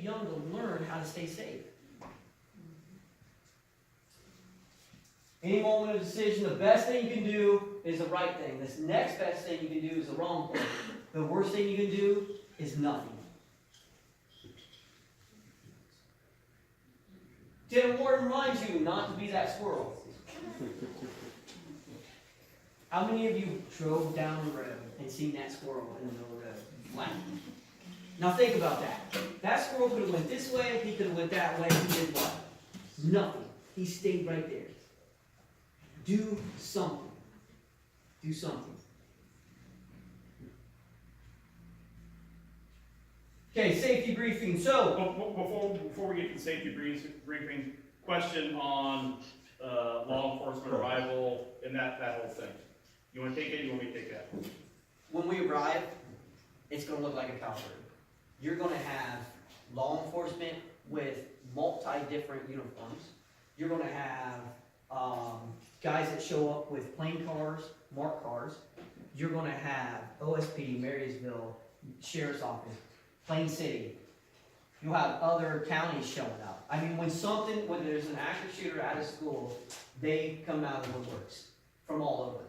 young to learn how to stay safe. Any moment of decision, the best thing you can do is the right thing. This next best thing you can do is the wrong thing. The worst thing you can do is nothing. Lieutenant Warden reminds you not to be that squirrel. How many of you drove down the road and seen that squirrel in the middle of the road? Flat. Now think about that. That squirrel could have went this way, he could have went that way, he did what? Nothing. He stayed right there. Do something. Do something. Okay, safety briefing. So, Before we get to the safety briefing, question on law enforcement arrival and that whole thing. You want to take it? You want me to take that? when we arrive, it's going to look like a cow herd. You're going to have law enforcement with multi-different uniforms. You're going to have guys that show up with plain cars, marked cars. You're going to have OSP, Marysville, Sheriff's Office, Plain City. You'll have other counties showing up. I mean, when there's an active shooter out of school, they come out of the woodworks from all over.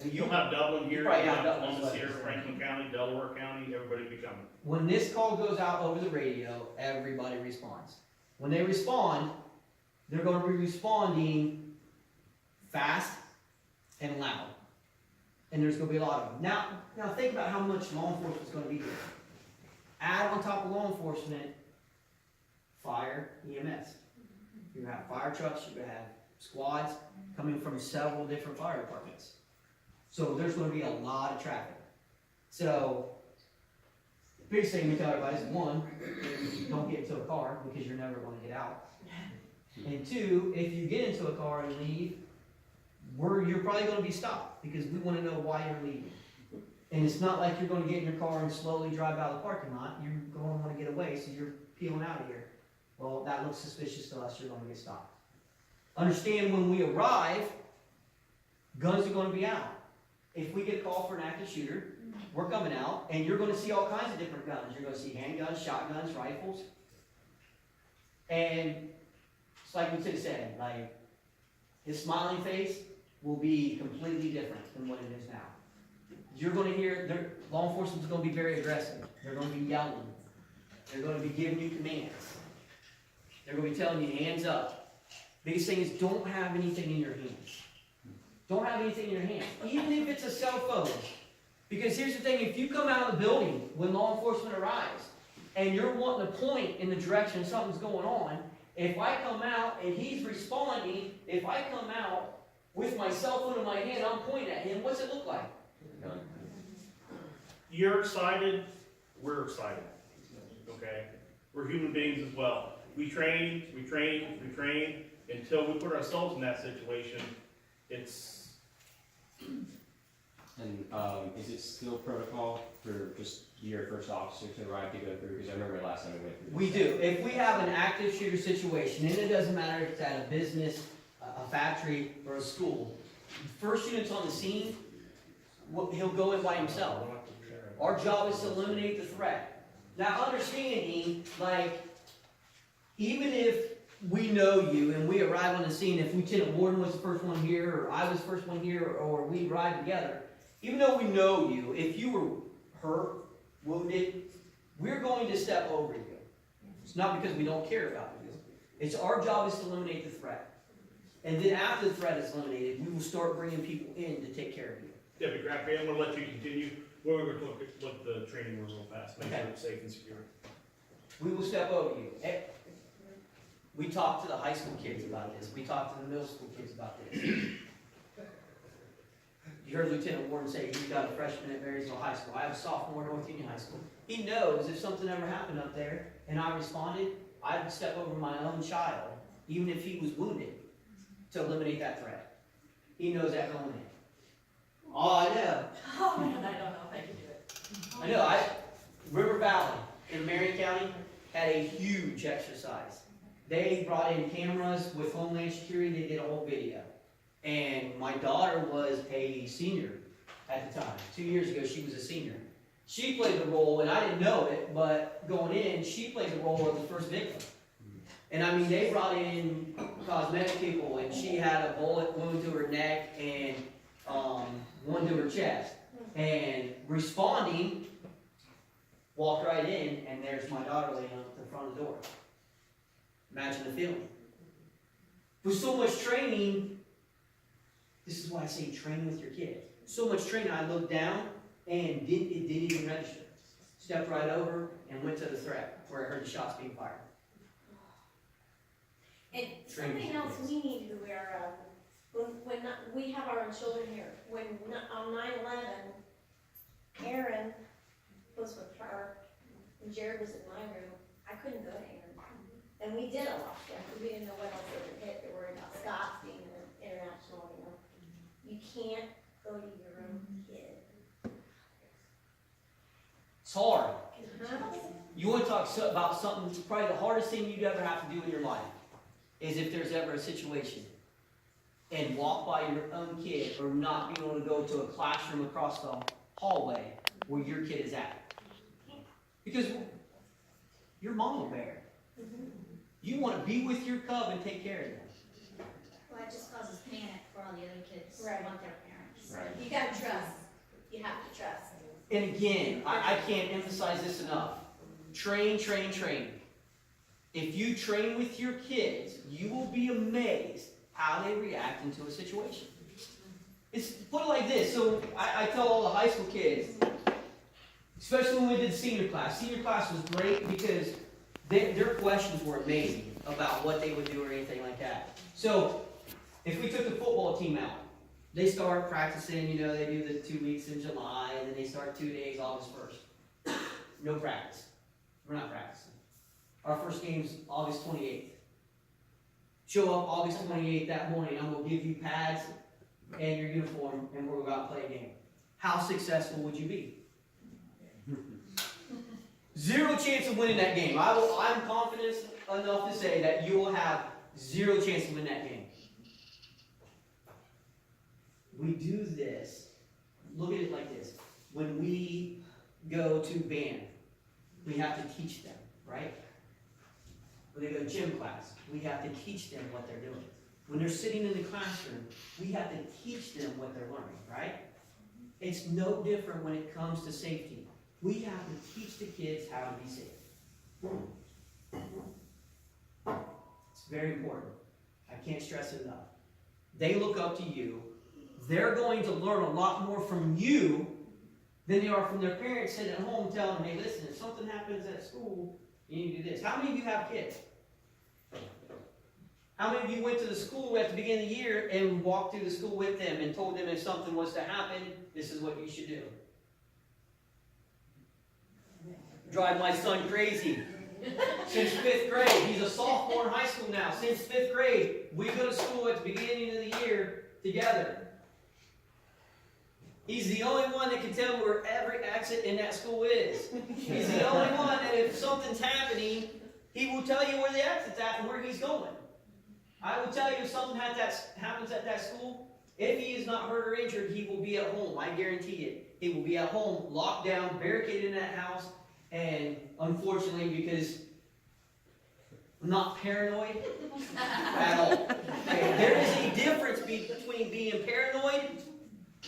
And You'll have Dublin here, you'll probably have have Dublin Columbus as well. here, Franklin County, Delaware County, everybody be coming. When this call goes out over the radio, everybody responds. When they respond, they're going to be responding fast and loud. And there's going to be a lot of them. Now think about how much law enforcement is going to be here. Add on top of law enforcement, fire, EMS. You have fire trucks, you have squads coming from several different fire departments. So there's going to be a lot of traffic. So the biggest thing we tell everybody is, one, don't get into a car because you're never going to get out. And two, if you get into a car and leave, you're probably going to be stopped because we want to know why you're leaving. And it's not like you're going to get in your car and slowly drive out of the parking lot. You're going to want to get away, so you're peeling out of here. Well, that looks suspicious to us. You're going to get stopped. Understand, when we arrive, guns are going to be out. If we get a call for an active shooter, we're coming out, and you're going to see all kinds of different guns. You're going to see handguns, shotguns, rifles. And it's like Lieutenant said, like, his smiling face will be completely different than what it is now. You're going to hear, law enforcement is going to be very aggressive. They're going to be yelling. They're going to be giving you commands. They're going to be telling you, hands up. Biggest thing is, don't have anything in your hands. Don't have anything in your hands, even if it's a cell phone. Because here's the thing, if you come out of the building when law enforcement arrives, and you're wanting to point in the direction something's going on, if I come out and he's responding, if I come out with my cell phone in my hand, I'm pointing at him, what's it look like? You're excited, we're excited, okay? We're human beings as well. We train until we put ourselves in that situation. And is it still protocol for just your first officer to arrive to go through? Because I remember last time we went through this. We do. If we have an active shooter situation, and it doesn't matter if it's at a business, a factory, or a school, the first unit's on the scene, he'll go in by himself. Our job is to eliminate the threat. Now, understanding, like, even if we know you and we arrive on the scene, if Lieutenant Warden was the first one here, or I was the first one here, or we arrived together, even though we know you, if you were hurt, wounded, we're going to step over you. It's not because we don't care about you. It's our job is to eliminate the threat. And then after the threat is eliminated, we will start bringing people in to take care of you. Deputy Crafty, I'm gonna let you continue. We're gonna look at the training room real fast, make sure it's safe and secure. We will step over you. We talk to the high school kids about this. We talk to the middle school kids about this. You heard Lieutenant Warden say he's got a freshman at Marysville High School. I have a sophomore at North Union High School. He knows if something ever happened up there and I responded, I'd step over my own child, even if he was wounded, to eliminate that threat. He knows that going in. Oh, I know. Oh man, I don't know if I can do it. I know. River Valley in Marion County had a huge exercise. They brought in cameras with Homeland Security. They did a whole video. And my daughter was a senior at the time. 2 years ago, she was a senior. she played the role, and I didn't know it, but going in, she played the role of the first victim. And I mean, they brought in cosmetic people, and she had a bullet wound to her neck and one to her chest. And responding, walked right in, and there's my daughter laying on the front of the door. Imagine the feeling. With so much training, this is why I say train with your kids. So much training, I looked down, and it didn't even register. Stepped right over and went to the threat, where I heard the shots being fired. And something else we need to be aware of, when we have our own children here, when on 9/11, Aaron was with her, and Jared was in my room, I couldn't go to Aaron. And we did a lot, because we didn't know what else they would hit, they worried about Scott being an international, you know. You can't go to your own kid. It's hard. Uh-huh. You want to talk about something, probably the hardest thing you'd ever have to do in your life, is if there's ever a situation, and walk by your own kid, or not being able to go to a classroom across the hallway where your kid is at. Because you're mama bear. You want to be with your cub and take care of them. Well, it just causes panic for all the other kids who Right. want their parents. Right. You gotta trust, you have to trust. And again, I can't emphasize this enough. Train, train, train. If you train with your kids, you will be amazed how they react into a situation. It's put it like this. So I tell all the high school kids, especially when we did senior class. Senior class was great because their questions were amazing about what they would do or anything like that. So if we took the football team out, they start practicing, you know, they do the 2 weeks in July, and then they start 2 days August 1st. No practice. We're not practicing. Our first game's August 28th. Show up August 28th that morning, I'm going to give you pads and your uniform, and we're going to go out and play a game. How successful would you be? Zero chance of winning that game. I'm confident enough to say that you will have zero chance to win that game. We do this, look at it like this. When we go to band, we have to teach them, right? When they go to gym class, we have to teach them what they're doing. When they're sitting in the classroom, we have to teach them what they're learning, right? It's no different when it comes to safety. We have to teach the kids how to be safe. It's very important. I can't stress it enough. They look up to you. They're going to learn a lot more from you than they are from their parents sitting at home telling them, hey, listen, if something happens at school, you need to do this. How many of you have kids? How many of you went to the school at the beginning of the year and walked through the school with them and told them if something was to happen, this is what you should do? Drive my son crazy. Since 5th grade, he's a sophomore in high school now. Since 5th grade, we go to school at the beginning of the year together. He's the only one that can tell me where every exit in that school is. He's the only one that if something's happening, he will tell you where the exit's at and where he's going. I will tell you if something happens at that school, if he is not hurt or injured, he will be at home. I guarantee it. He will be at home, locked down, barricaded in that house, and unfortunately, because I'm not paranoid at all. Okay, there is a difference between being paranoid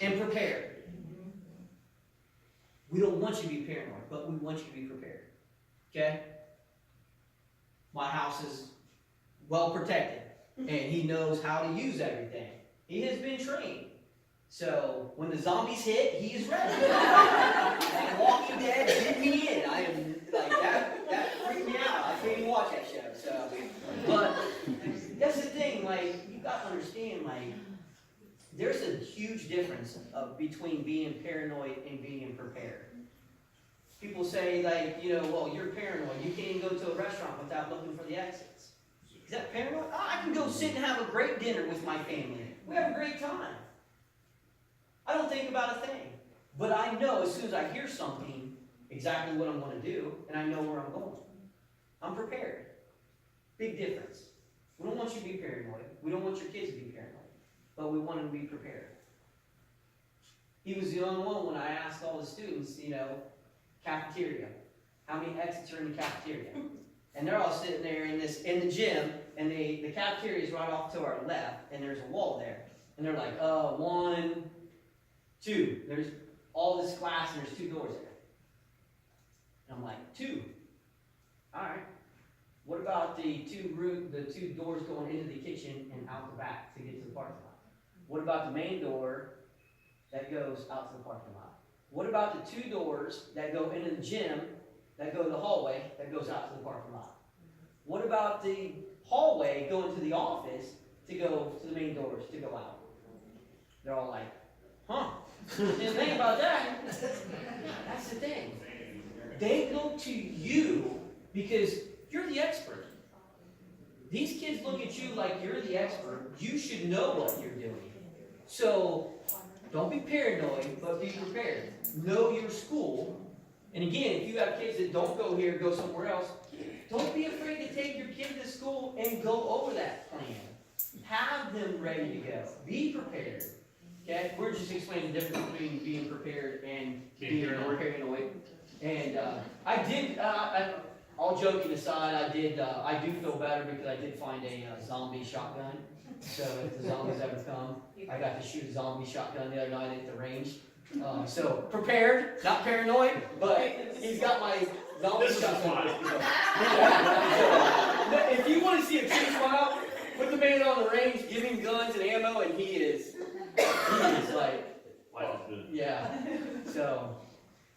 and prepared. We don't want you to be paranoid, but we want you to be prepared. Okay? My house is well protected, and he knows how to use everything. He has been trained. So when the zombies hit, he is ready. Like Walking Dead did me in. I am like that freaked me out. I can't even watch that show. So, but that's the thing. Like you got to understand. Like there's a huge difference between being paranoid and being prepared. People say like, you know, well, you're paranoid. You can't even go to a restaurant without looking for the exits. Is that paranoid? Oh, I can go sit and have a great dinner with my family. We have a great time. I don't think about a thing. But I know as soon as I hear something, exactly what I'm going to do, and I know where I'm going. I'm prepared. Big difference. We don't want you to be paranoid. We don't want your kids to be paranoid. But we want them to be prepared. He was the only one when I asked all the students, you know, cafeteria. How many exits are in the cafeteria? And they're all sitting there in the gym, and the cafeteria is right off to our left, and there's a wall there. And they're like, 1, 2. There's all this glass, and there's 2 doors there. And I'm like, 2. All right. What about the two doors going into the kitchen and out the back to get to the parking lot? What about the main door that goes out to the parking lot? What about the 2 doors that go into the gym, that go to the hallway, that goes out to the parking lot? What about the hallway going to the office to go to the main doors to go out? They're all like, huh? Didn't think about that. That's the thing. They look to you because you're the expert. These kids look at you like you're the expert. You should know what you're doing. So, don't be paranoid, but be prepared. Know your school. And again, if you have kids that don't go here, go somewhere else, don't be afraid to take your kid to school and go over that plan. Have them ready to go. Be prepared. Okay? We're just explaining the difference between being prepared and being paranoid. And I did, all joking aside, I do feel better because I did find a zombie shotgun. So if the zombies ever come, I got to shoot a zombie shotgun the other night at the range. So prepared, not paranoid, but he's got my zombie This is shotgun. fine. So, if you want to see a true smile, put the man on the range, give him guns and ammo, and he is like, Life is good. yeah. So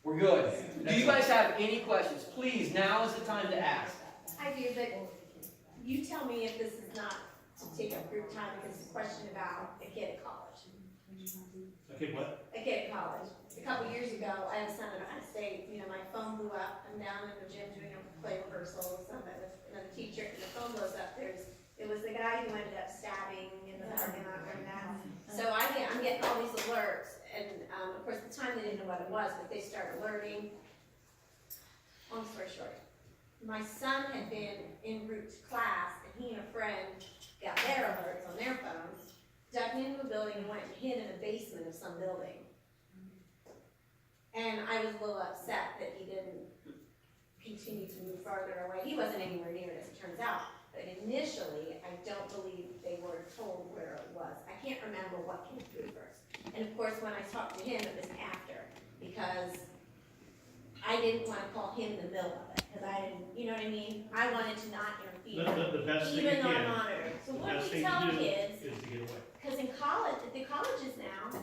we're good. Do you guys have any questions? Please, now is the time to ask. I do, but you tell me if this is not to take up group time, because it's a question about a kid at college. Okay, what? A kid at college. A couple years ago, I had a son at Ohio State, my phone blew up, I'm down in the gym doing a play rehearsal with another teacher, and the phone blows up, it was the guy who ended up stabbing in the parking lot right now. So I'm getting all these alerts, and, of course, at the time they didn't know what it was, but they started alerting. Long story short, my son had been en route to class, and he and a friend got their alerts on their phones, ducked into a building and went and hid in the basement of some building. And I was a little upset that he didn't continue to move farther away. He wasn't anywhere near it, as it turns out. But initially, I don't believe they were told where it was. I can't remember what came through first. And of course, when I talked to him, it was after, because I didn't want to call him in the middle of it, because I didn't, you know what I mean? I wanted to not interfere, The best thing you even on can, monitoring. So the what best do we thing tell to do kids? is to get away. Because in college, at the colleges now,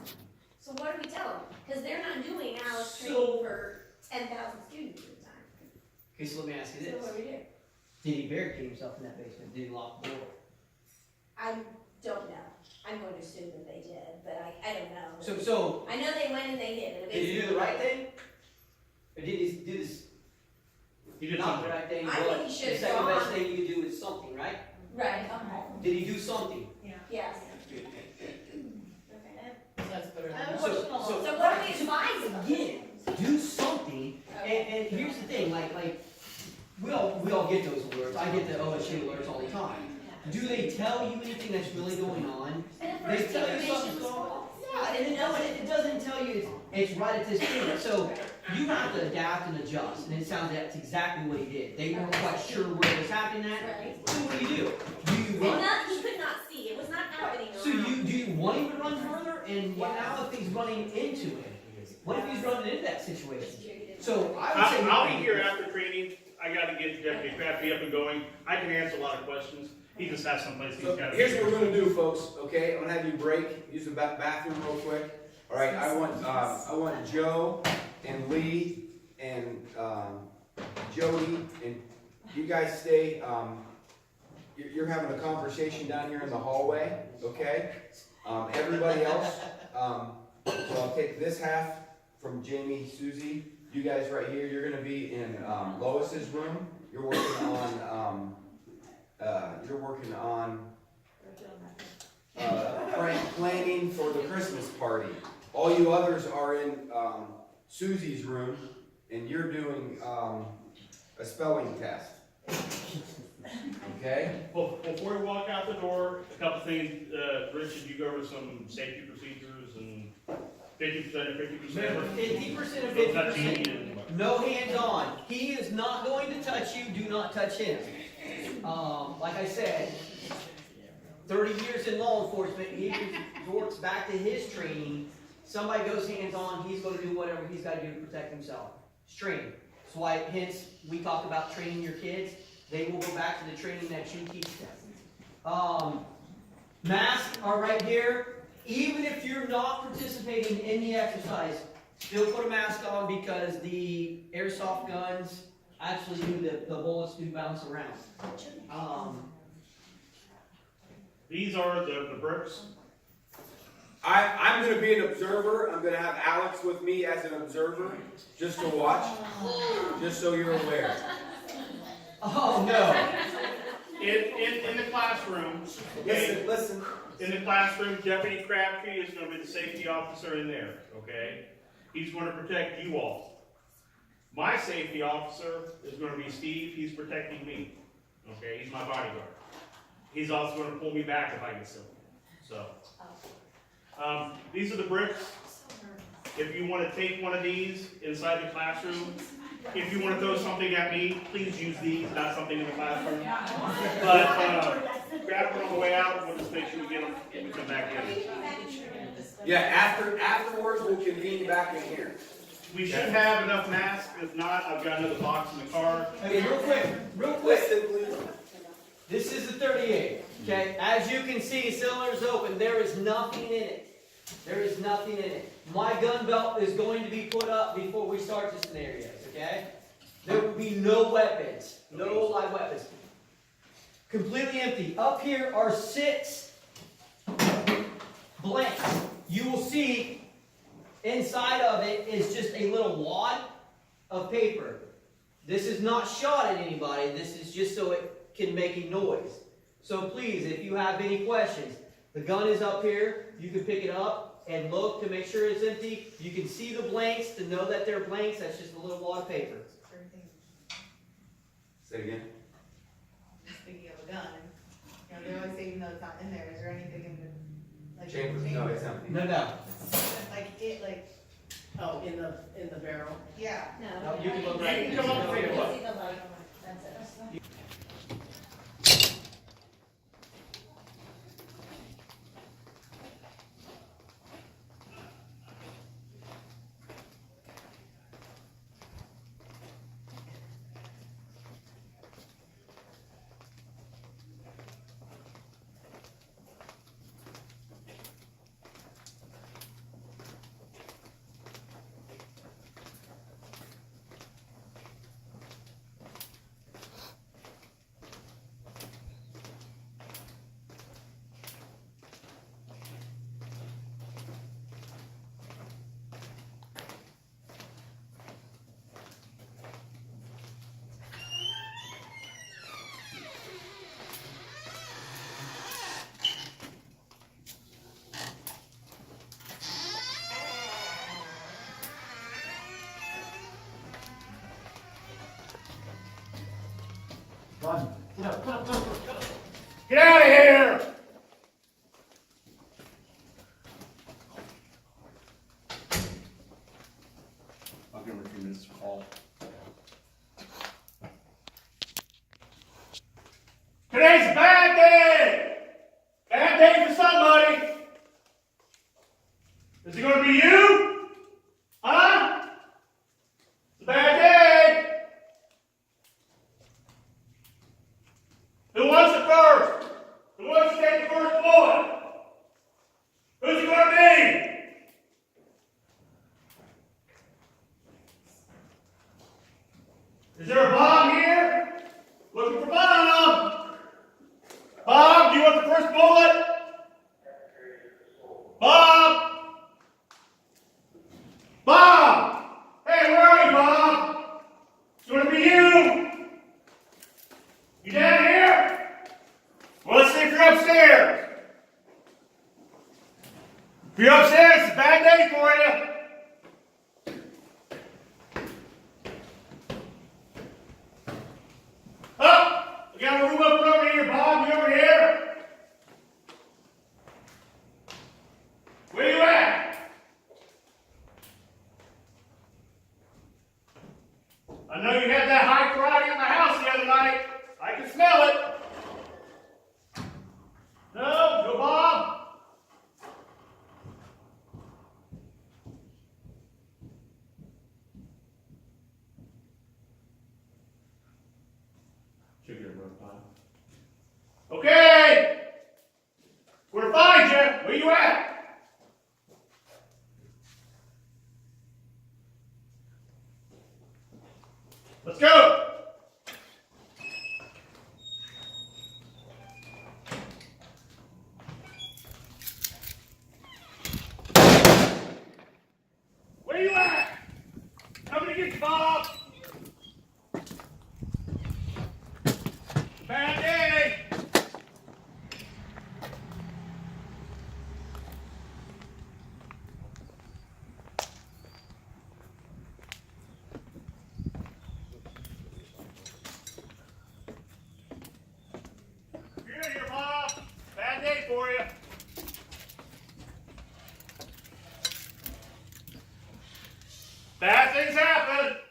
so what do we tell them? Because they're not doing Alice So- training for 10,000 students at a time. Okay, so let me ask you So this. what do we do? Did he barricade himself in that basement? Did he lock the door? I don't know. I'm going to assume that they did, but I don't know. So I know they went and they hid in a did he do basement. the right thing? Or did he do this He did not something. the right thing? I think he should The have second best gone. thing you could do is something, right? Right, Did he do something? yes. That's better So- than so- So what do we advise them? Again, do something, and here's the thing, like, we all get those alerts, I get the OSU alerts all the time. Do they tell you anything that's really going on? And at They first, the tell you information something's was going on. false. Yeah, and it doesn't tell you it's right at this minute, so you have to adapt and adjust, and it sounds that's exactly what he did. They weren't quite sure where it was happening at, Right. so what do? Do you And run? he could not see, it was not happening So around. do you want him to run further, and what now if he's running into it? What if he's running into that situation? So I would say. I'll be here after training. I gotta get Deputy Crafty up and going. I can answer a lot of questions. He just has someplace he's So gotta. here's what we're gonna do, folks, okay? I'm gonna have you break, use the bathroom real quick. All right, I want Joe and Lee and, Jody, and you guys stay, you're having a conversation down here in the hallway, okay? Everybody else, so I'll take this half from Jamie, Susie, you guys right here, you're gonna be in, Lois's room. You're working on, planning for the Christmas party. All you others are in Susie's room, and you're doing a spelling test. Okay? Well, before we walk out the door, a couple things, Richard, you go over some safety procedures and 50% or 50%. Remember, 50% and No touching 50%. and no hands-on. He is not going to touch you, do not touch him. Like I said, 30 years in law enforcement, he resorts back to his training. Somebody goes hands-on, he's gonna do whatever he's gotta do to protect himself. It's training. That's why, hence, we talk about training your kids. They will go back to the training that you teach them. Masks are right here. Even if you're not participating in the exercise, still put a mask on because the airsoft guns actually do, the bullets do bounce around. These are the bricks. I'm gonna be an observer. I'm gonna have Alex with me as an observer, just to watch, just so you're aware. Oh, no. In the classroom, okay? Listen. In the classroom, Deputy Crabtree is gonna be the safety officer in there, okay? He's gonna protect you all. My safety officer is gonna be Steve, he's protecting me, okay? He's my bodyguard. He's also gonna pull me back if I get silly, so. These are the bricks. If you wanna take one of these inside the classroom, if you wanna throw something at me, please use these, not something in the classroom. But, grab one on the way out, we'll just make sure we get them, and we come back in. Yeah, afterwards we'll convene back in here. We should have enough masks, if not, I've got another box in the car. Okay, real quick. Listen, please. This is the 38, okay? As you can see, cylinder's open. There is nothing in it. There is nothing in it. My gun belt is going to be put up before we start the scenarios, okay? There will be no weapons. No live weapons. Completely empty. Up here are 6 blanks. You will see inside of it is just a little wad of paper. This is not shot at anybody. This is just so it can make a noise. So please, if you have any questions, the gun is up here. You can pick it up and look to make sure it's empty. You can see the blanks to know that they're blanks. That's just a little wad of paper. Say it again. Speaking of a gun, you know, they always say even though it's not in there, is there anything in the, like? Chambers, no, it's empty. No, no. Like it, like, Oh, in the barrel? yeah. No, you can look You right. can come up and take a look. See the light. That's it. Get out of here! I'll give him a few minutes to call. Today's a bad day! Bad day for somebody! Is it gonna be you? Huh? It's a bad day! Who wants it first? Who wants to take the first bullet? Who's it gonna be? Is there a bomb here? Looking for Bob! Bob, do you want the first bullet? Bob! Bob! Hey, where are you, Bob? It's gonna be you! You down here? Well, let's see if you're upstairs. If you're upstairs, it's a bad day for you. Up! We got a room up over here, Bob. You over here? Where you at? Okay! Where to find you? Where you at? Let's go! Where you at? Coming to get you, Bob! Bad day! You're here, Bob! Bad day for you! Bad things happen!